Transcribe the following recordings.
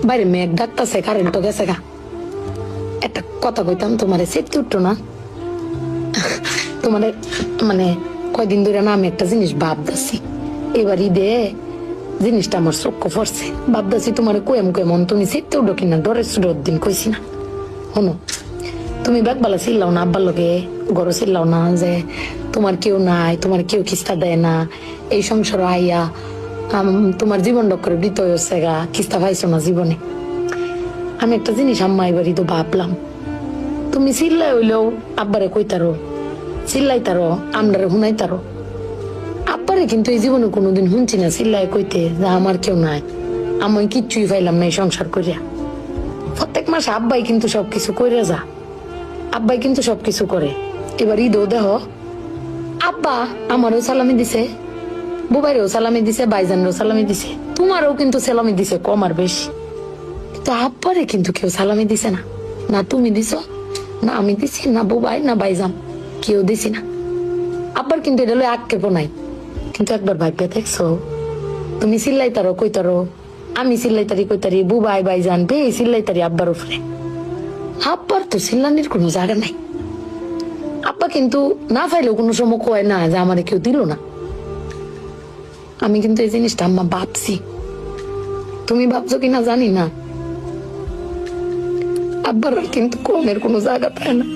বাইরে মেঘ ডাকতেছে, কারেন্ট তো গেছে গা। একটা কথা কইতাম তোমারে, সেট উঠতো না তোমার মানে কয়দিন ধরে না আমি একটা জিনিস ভাবতেছি, এবার ঈদে জিনিসটা আমার চোখ পড়ছে। ভাবতেছি তোমার কোয়েম কোয়েমন তুমি সেটতে উঠো কিনা, ডরের সুরের দিন কইছি না। শোনো, তুমি ব্যাগবালা চিল্লাও না, আব্বার লগে গড় চিল্লাও না যে তোমার কেউ নাই, তোমার কেউ কিস্তা দেয় না, এই সংসার আইয়া তোমার জীবন ডক্করে বৃত হয়েছে গা, কিস্তা পাইছো না জীবনে। আমি একটা জিনিস আম্মা এবারই তো ভাবলাম, তুমি চিল্লাই হইলেও আব্বারে কইতারো, চিল্লাইতারো, আমরারে শুনাইতারো। আব্বারে কিন্তু এই জীবনে কোনোদিন শুনছি না চিল্লাই কইতে যে আমার কেউ নাই, আমি কিচ্ছুই পাইলাম না এই সংসার করিয়া। প্রত্যেক মাসে আব্বাই কিন্তু সবকিছু করে যা, আব্বাই কিন্তু সবকিছু করে। এবার ঈদও দেহ আব্বা আমারও সালামি দিছে, বুবাইরেও সালামি দিছে, ভাইজানেরও সালামি দিছে, তোমারও কিন্তু সালামি দিছে কম আর বেশি। কিন্তু আব্বারে কিন্তু কেউ সালামি দিছে না, না তুমি দিছো, না আমি দিছি, না বুবাই, না ভাইজান, কেউ দিছি না। আব্বার কিন্তু এটা লই আক্ষেপও নাই। কিন্তু একবার ভাগ্যে দেখছো, তুমি চিল্লাইতারো কইতারো, আমি চিল্লাইতারি কইতারি, বুবাই ভাইজান বে চিল্লাইতারি আব্বার উপরে। আব্বার তো চিল্লানির কোনো জায়গা নাই। আব্বা কিন্তু না পাইলেও কোনো সময় কয় না যে আমারে কেউ দিল না। আমি কিন্তু এই জিনিসটা আম্মা ভাবছি, তুমি ভাবছো কিনা জানি না। আব্বার কিন্তু কমের কোনো জায়গা পায় না।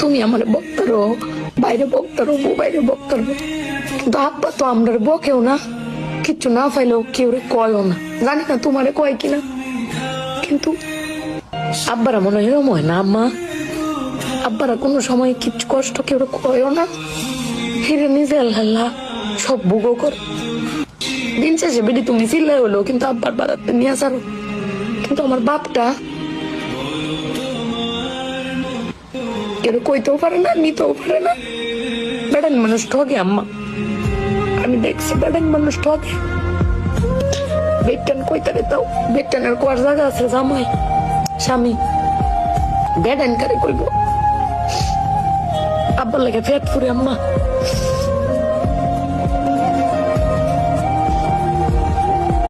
তুমি আমার বক্তারো, বাইরে বক্তারো, বাইরে বক্তারো, কিন্তু আব্বা তো আমরা বকেও না, কিচ্ছু না পাইলেও কেউ কয়ও না। জানি না তোমারে কয় কিনা, কিন্তু আব্বারা মনে হয় এরম হয় না আম্মা। আব্বারা কোনো সময় কিচ্ছু কষ্ট কেউ কয়ও না, ফিরে নিজে আল্লাহ সব ভোগ কর। দিন শেষে বেডি তুমি চিল্লাই হলো কিন্তু আব্বার বাড়াতে নিয়ে আসারো। কিন্তু আমার বাপটা কেউ কইতেও পারে না, নিতেও পারে না। বেড়ান মানুষ ঠকে আম্মা, আমি দেখছি বেড়ান মানুষ ঠকে। বেটান কইতারে তাও বেটানের কোয়ার জায়গা আছে, জামাই স্বামী বেড়ান কারে কইব। আব্বার লাগে ফেট ফুরে আম্মা।